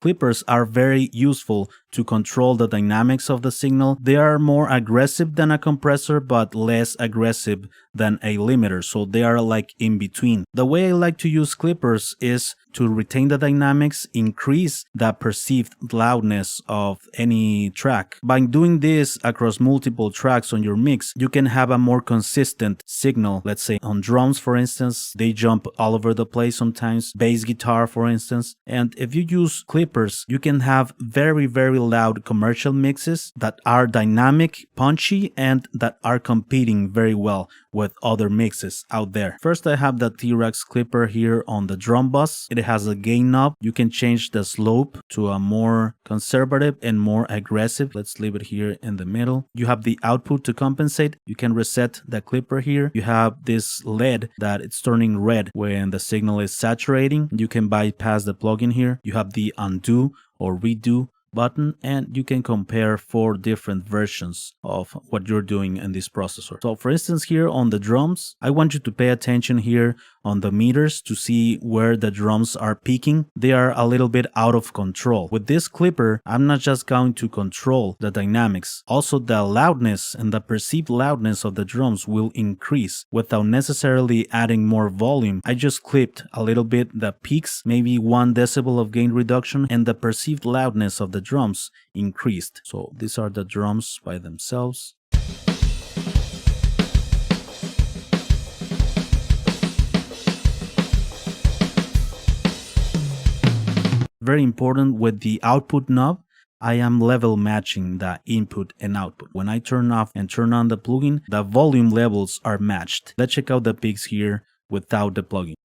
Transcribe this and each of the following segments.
Clippers are very useful to control the dynamics of the signal. They are more aggressive than a compressor, but less aggressive than a limiter, so they are like in between. The way I like to use clippers is to retain the dynamics, increase the perceived loudness of any track. By doing this across multiple tracks on your mix, you can have a more consistent signal. Let's say on drums, for instance, they jump all over the place sometimes, bass guitar, for instance. And if you use clippers, you can have very, very loud commercial mixes that are dynamic, punchy, and that are competing very well with other mixes out there. First, I have the T-Rex clipper here on the drum bus. It has a gain knob. You can change the slope to a more conservative and more aggressive. Let's leave it here in the middle. You have the output to compensate. You can reset the clipper here. You have this LED that it's turning red when the signal is saturating. You can bypass the plugin here. You have the undo or redo button, and you can compare 4 different versions of what you're doing in this processor. So for instance, here on the drums, I want you to pay attention here on the meters to see where the drums are peaking. They are a little bit out of control. With this clipper, I'm not just going to control the dynamics, also the loudness and the perceived loudness of the drums will increase without necessarily adding more volume. I just clipped a little bit the peaks, maybe 1 decibel of gain reduction, and the perceived loudness of the drums increased. So these are the drums by themselves. Very important, with the output knob, I am level matching the input and output. When I turn off and turn on the plugin, the volume levels are matched. Let's check out the peaks here without the plugin.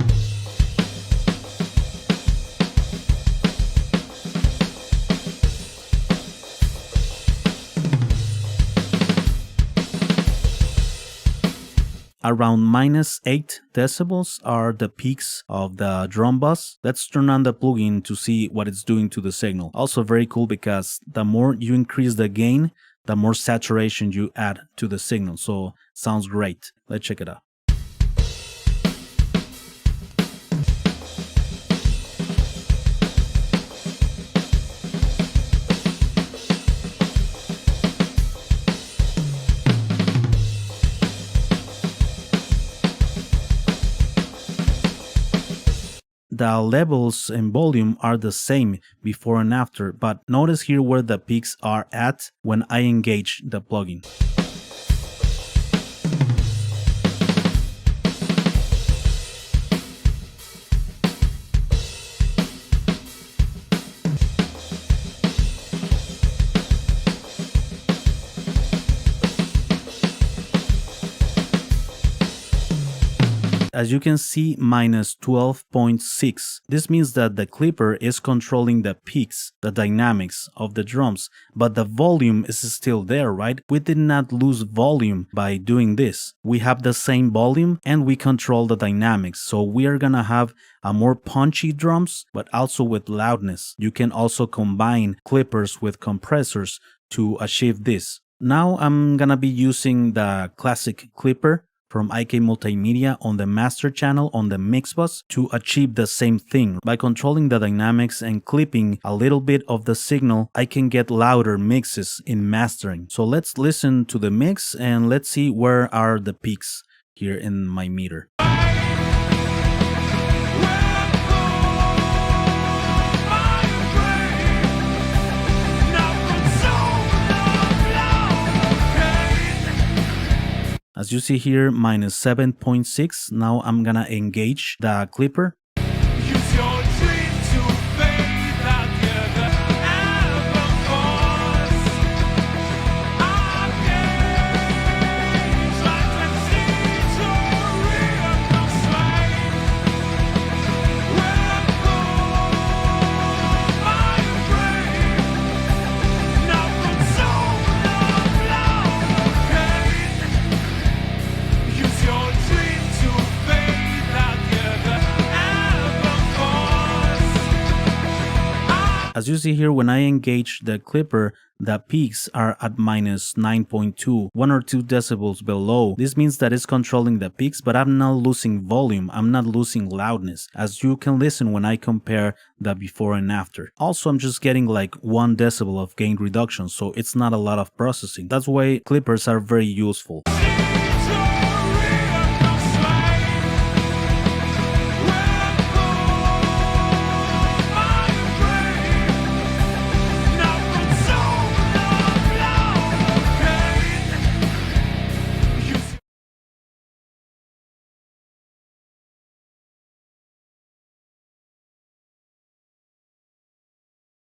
Around -8 decibels are the peaks of the drum bus. Let's turn on the plugin to see what it's doing to the signal. Also very cool because the more you increase the gain, the more saturation you add to the signal. So sounds great. Let's check it out. The levels and volume are the same before and after, but notice here where the peaks are at when I engage the plugin. As you can see, -12.6. This means that the clipper is controlling the peaks, the dynamics of the drums, but the volume is still there, right? We did not lose volume by doing this. We have the same volume and we control the dynamics. So we are gonna have a more punchy drums, but also with loudness. You can also combine clippers with compressors to achieve this. Now I'm gonna be using the classic clipper from IK Multimedia on the master channel on the mix bus to achieve the same thing. By controlling the dynamics and clipping a little bit of the signal, I can get louder mixes in mastering. So let's listen to the mix and let's see where are the peaks here in my meter. As you see here, -7.6. Now I'm gonna engage the clipper. Use your dream to fade that never ever falls. Engage like the century of no slave. Let go my brain. Now console of love, okay? Use your dream to fade that never ever As you see here, when I engage the clipper, the peaks are at minus 9.2, 1 or 2 decibels below. This means that it's controlling the peaks, but I'm not losing volume, I'm not losing loudness, as you can listen when I compare the before and after. Also, I'm just getting like 1 decibel of gain reduction, so it's not a lot of processing. That's why clippers are very useful.